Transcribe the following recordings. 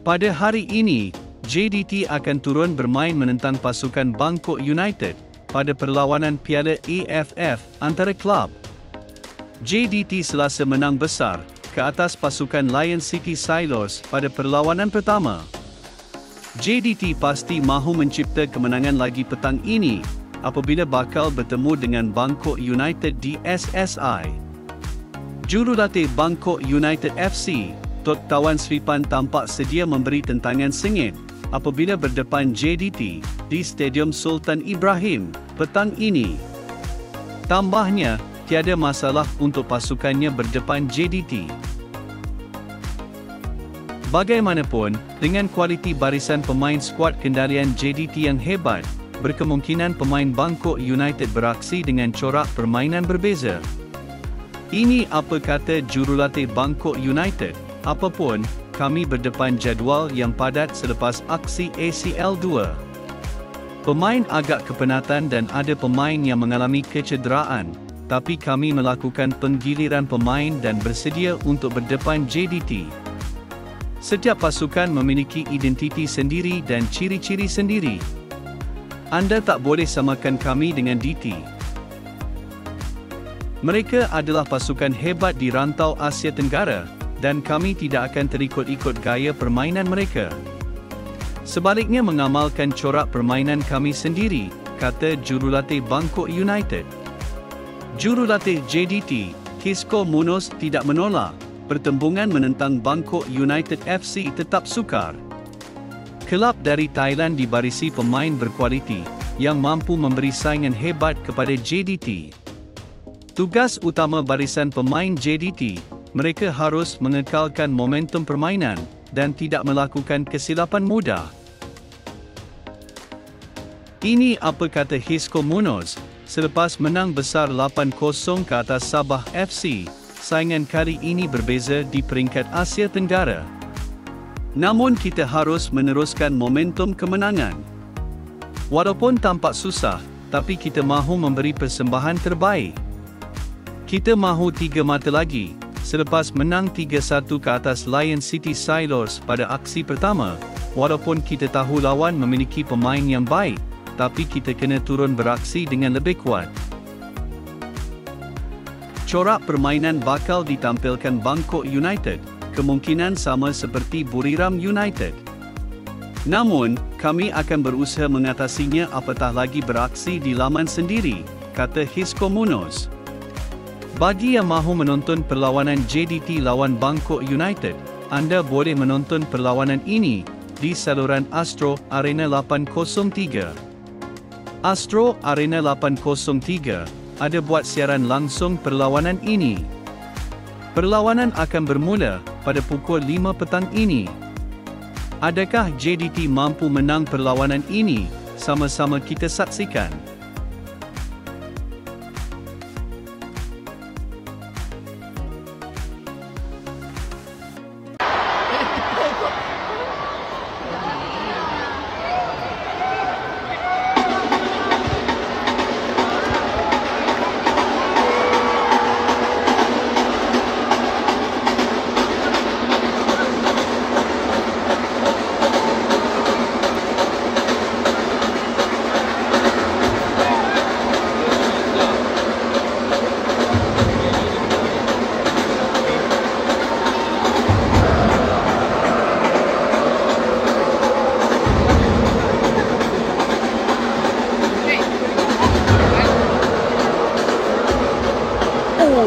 Pada hari ini, JDT akan turun bermain menentang pasukan Bangkok United pada perlawanan Piala AFF antara klub. JDT Selasa menang besar ke atas pasukan Lion City Silos pada perlawanan pertama. JDT pasti mahu mencipta kemenangan lagi petang ini apabila bakal bertemu dengan Bangkok United di SSI. Jurulatih Bangkok United FC, Tok Tawan Sripan tampak sedia memberi tentangan sengit apabila berdepan JDT di Stadium Sultan Ibrahim petang ini. Tambahnya, tiada masalah untuk pasukannya berdepan JDT. Bagaimanapun, dengan kualiti barisan pemain skuad kendalian JDT yang hebat, berkemungkinan pemain Bangkok United beraksi dengan corak permainan berbeza. Ini apa kata jurulatih Bangkok United, apapun, kami berdepan jadual yang padat selepas aksi ACL 2. Pemain agak kepenatan dan ada pemain yang mengalami kecederaan, tapi kami melakukan penggiliran pemain dan bersedia untuk berdepan JDT. Setiap pasukan memiliki identiti sendiri dan ciri-ciri sendiri. Anda tak boleh samakan kami dengan DT. Mereka adalah pasukan hebat di rantau Asia Tenggara, dan kami tidak akan terikut-ikut gaya permainan mereka. Sebaliknya mengamalkan corak permainan kami sendiri, kata jurulatih Bangkok United. Jurulatih JDT, Hisco Munoz tidak menolak, pertembungan menentang Bangkok United FC tetap sukar. Kelab dari Thailand dibarisi pemain berkualiti, yang mampu memberi saingan hebat kepada JDT. Tugas utama barisan pemain JDT, mereka harus mengekalkan momentum permainan dan tidak melakukan kesilapan mudah. Ini apa kata Hisco Munoz selepas menang besar 8-0 ke atas Sabah FC. Saingan kali ini berbeza di peringkat Asia Tenggara. Namun kita harus meneruskan momentum kemenangan. Walaupun tampak susah, tapi kita mahu memberi persembahan terbaik. Kita mahu 3 mata lagi. Selepas menang 3-1 ke atas Lion City Silos pada aksi pertama, walaupun kita tahu lawan memiliki pemain yang baik, tapi kita kena turun beraksi dengan lebih kuat. Corak permainan bakal ditampilkan Bangkok United, kemungkinan sama seperti Buriram United. Namun, kami akan berusaha mengatasinya apatah lagi beraksi di laman sendiri, kata Hisco Munoz. Bagi yang mahu menonton perlawanan JDT lawan Bangkok United, anda boleh menonton perlawanan ini di saluran Astro Arena 803. Astro Arena 803 ada buat siaran langsung perlawanan ini. Perlawanan akan bermula pada pukul 5 petang ini. Adakah JDT mampu menang perlawanan ini? Sama-sama kita saksikan.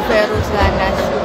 Verus ganas.